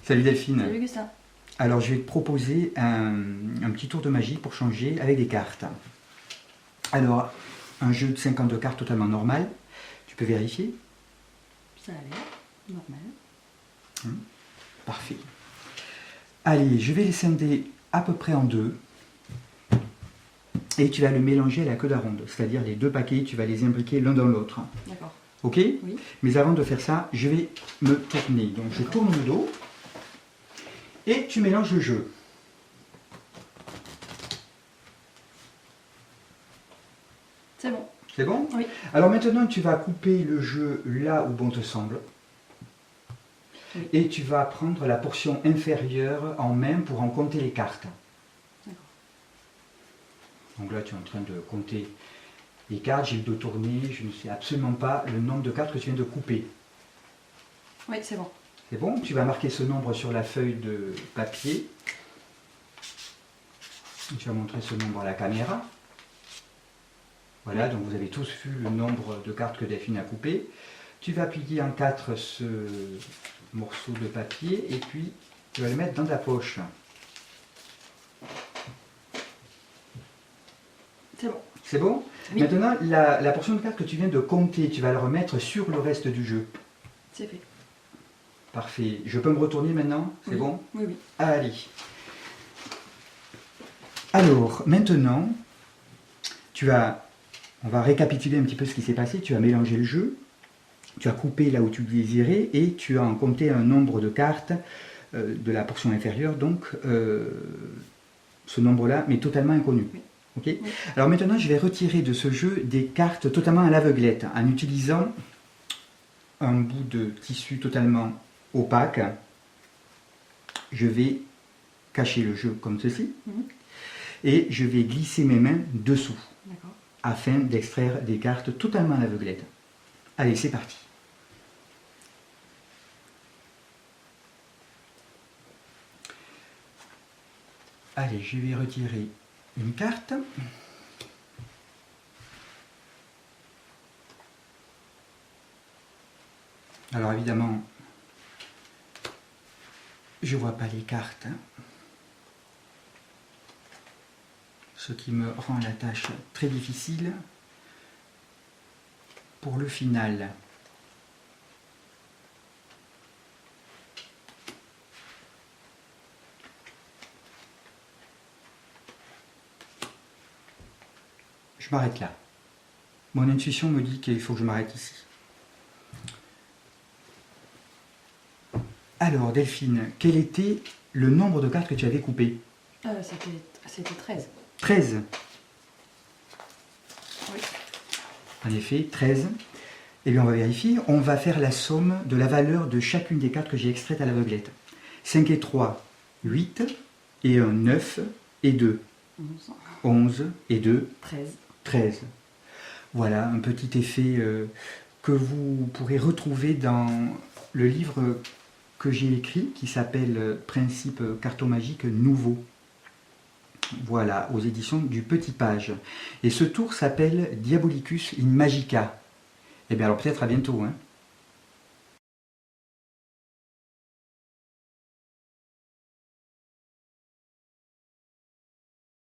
Salut Delphine. Salut Gustin. Alors je vais te proposer un petit tour de magie pour changer avec des cartes. Alors, un jeu de 52 cartes totalement normal. Tu peux vérifier? Ça a l'air normal. Parfait. Allez, je vais les scinder à peu près en deux. Et tu vas le mélanger à la queue d'aronde. C'est-à-dire les deux paquets, tu vas les imbriquer l'un dans l'autre. D'accord. Ok? Oui. Mais avant de faire ça, je vais me tourner. Donc je tourne le dos. Et tu mélanges le jeu. C'est bon. C'est bon? Oui. Alors maintenant, tu vas couper le jeu là où bon te semble. Oui. Et tu vas prendre la portion inférieure en main pour en compter les cartes. D'accord. Donc là, tu es en train de compter les cartes. J'ai le dos tourné. Je ne sais absolument pas le nombre de cartes que tu viens de couper. Oui, c'est bon. C'est bon? Tu vas marquer ce nombre sur la feuille de papier. Tu vas montrer ce nombre à la caméra. Voilà, donc vous avez tous vu le nombre de cartes que Delphine a coupées. Tu vas plier en quatre ce morceau de papier et puis tu vas le mettre dans ta poche. C'est bon. C'est bon? Oui. Maintenant, la portion de cartes que tu viens de compter, tu vas la remettre sur le reste du jeu. C'est fait. Parfait. Je peux me retourner maintenant? C'est Oui. bon? Oui, oui. Allez. Alors, maintenant, on va récapituler un petit peu ce qui s'est passé. Tu as mélangé le jeu, tu as coupé là où tu désirais et tu as en compté un nombre de cartes de la portion inférieure, donc ce nombre-là, mais totalement inconnu. Oui. Okay. Oui. Alors maintenant, je vais retirer de ce jeu des cartes totalement à l'aveuglette en utilisant un bout de tissu totalement opaque. Je vais cacher le jeu comme ceci. Et je vais glisser mes mains dessous afin d'extraire des cartes totalement à l'aveuglette. Allez, c'est parti. Allez, je vais retirer une carte. Alors évidemment, je ne vois pas les cartes. Ce qui me rend la tâche très difficile pour le final. Je m'arrête là. Mon intuition me dit qu'il faut que je m'arrête ici. Alors Delphine, quel était le nombre de cartes que tu avais coupées? C'était 13. 13. Oui. En effet, 13. Eh bien, on va vérifier. On va faire la somme de la valeur de chacune des cartes que j'ai extraites à l'aveuglette. 5 et 3, 8. Et 1, 9. Et 2, 11. Et 2, 13. Voilà, un petit effet que vous pourrez retrouver dans le livre que j'ai écrit, qui s'appelle Principe cartomagique nouveau. Voilà, aux éditions du Petit Page. Et ce tour s'appelle Diabolicus in Magica. Eh bien alors peut-être à bientôt. Hein.